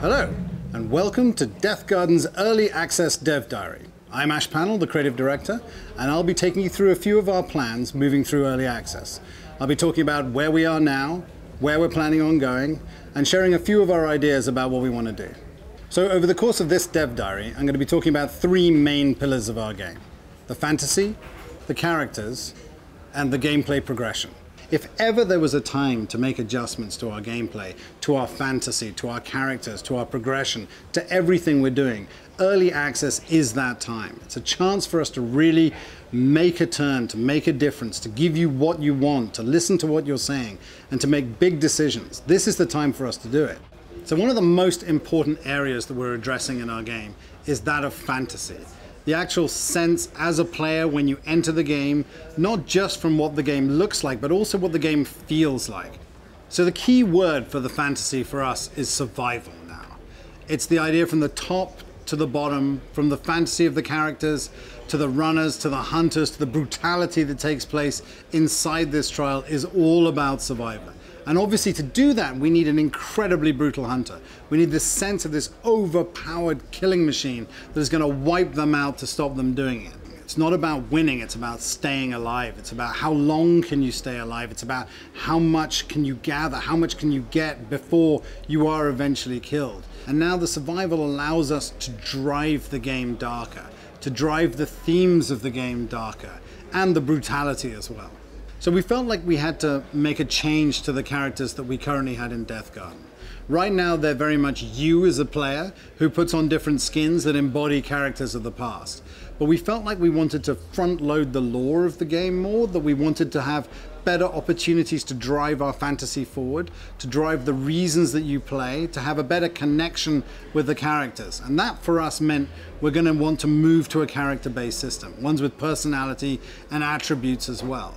Hello, and welcome to Deathgarden's Early Access Dev Diary. I'm Ash Pannell, the Creative Director, and I'll be taking you through a few of our plans moving through Early Access. I'll be talking about where we are now, where we're planning on going, and sharing a few of our ideas about what we want to do. So over the course of this Dev Diary, I'm going to be talking about three main pillars of our game: the fantasy, the characters, and the gameplay progression. If ever there was a time to make adjustments to our gameplay, to our fantasy, to our characters, to our progression, to everything we're doing, Early Access is that time. It's a chance for us to really make a turn, to make a difference, to give you what you want, to listen to what you're saying, and to make big decisions. This is the time for us to do it. So one of the most important areas that we're addressing in our game is that of fantasy. The actual sense as a player when you enter the game, not just from what the game looks like, but also what the game feels like. So the key word for the fantasy for us is survival now. It's the idea from the top to the bottom, from the fantasy of the characters, to the runners, to the hunters, to the brutality that takes place inside this trial is all about survival. And obviously to do that, we need an incredibly brutal hunter. We need this sense of this overpowered killing machine that is going to wipe them out to stop them doing it. It's not about winning, it's about staying alive. It's about how long can you stay alive. It's about how much can you gather, how much can you get before you are eventually killed. And now the survival allows us to drive the game darker, to drive the themes of the game darker, and the brutality as well. So we felt like we had to make a change to the characters that we currently had in Deathgarden. Right now they're very much you as a player who puts on different skins that embody characters of the past. But we felt like we wanted to front load the lore of the game more, that we wanted to have better opportunities to drive our fantasy forward, to drive the reasons that you play, to have a better connection with the characters. And that for us meant we're going to want to move to a character-based system, ones with personality and attributes as well.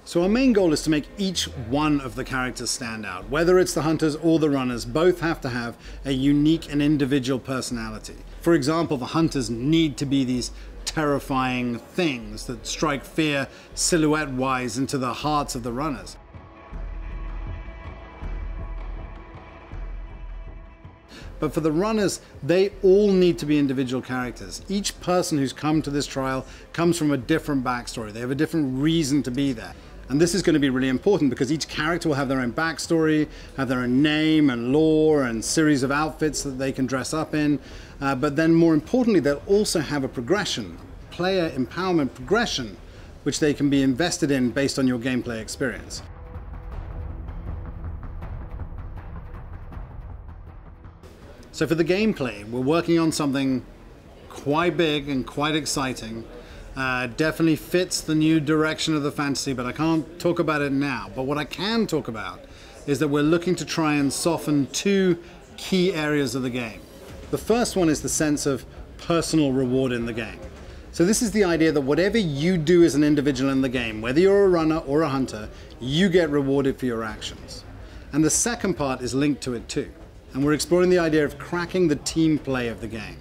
So our main goal is to make each one of the characters stand out. Whether it's the hunters or the runners, both have to have a unique and individual personality. For example, the hunters need to be these terrifying things that strike fear silhouette-wise into the hearts of the runners. But for the runners, they all need to be individual characters. Each person who's come to this trial comes from a different backstory. They have a different reason to be there. And this is going to be really important because each character will have their own backstory, have their own name and lore and series of outfits that they can dress up in. But then more importantly, they'll also have a progression, player empowerment progression, which they can be invested in based on your gameplay experience. So for the gameplay, we're working on something quite big and quite exciting. Definitely fits the new direction of the fantasy, but I can't talk about it now. But what I can talk about is that we're looking to try and soften two key areas of the game. The first one is the sense of personal reward in the game. So this is the idea that whatever you do as an individual in the game, whether you're a runner or a hunter, you get rewarded for your actions. And the second part is linked to it too. And we're exploring the idea of cracking the team play of the game.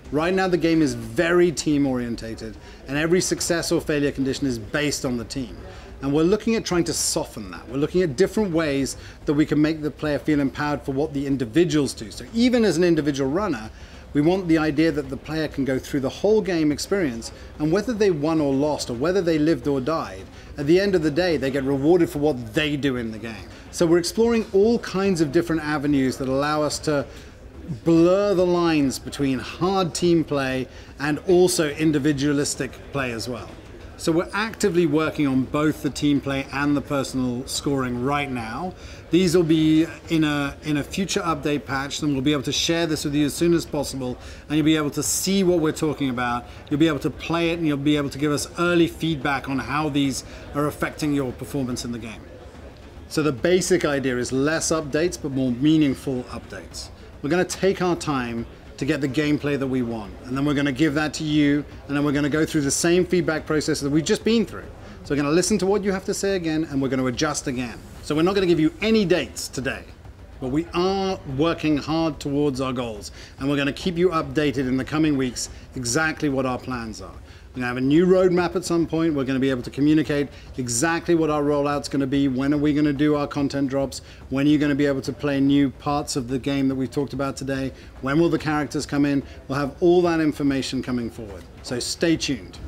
Right now the game is very team orientated and every success or failure condition is based on the team. And we're looking at trying to soften that. We're looking at different ways that we can make the player feel empowered for what the individuals do. So even as an individual runner, we want the idea that the player can go through the whole game experience, and whether they won or lost or whether they lived or died, at the end of the day they get rewarded for what they do in the game. So we're exploring all kinds of different avenues that allow us to blur the lines between hard team play and also individualistic play as well. So we're actively working on both the team play and the personal scoring right now. These will be in a future update patch, and we'll be able to share this with you as soon as possible, and you'll be able to see what we're talking about. You'll be able to play it and you'll be able to give us early feedback on how these are affecting your performance in the game. So the basic idea is less updates but more meaningful updates. We're going to take our time to get the gameplay that we want, and then we're going to give that to you, and then we're going to go through the same feedback process that we've just been through. So we're going to listen to what you have to say again, and we're going to adjust again. So we're not going to give you any dates today, but we are working hard towards our goals, and we're going to keep you updated in the coming weeks exactly what our plans are. We're going to have a new roadmap at some point. We're going to be able to communicate exactly what our rollout's going to be. When are we going to do our content drops? When are you going to be able to play new parts of the game that we've talked about today? When will the characters come in? We'll have all that information coming forward. So stay tuned.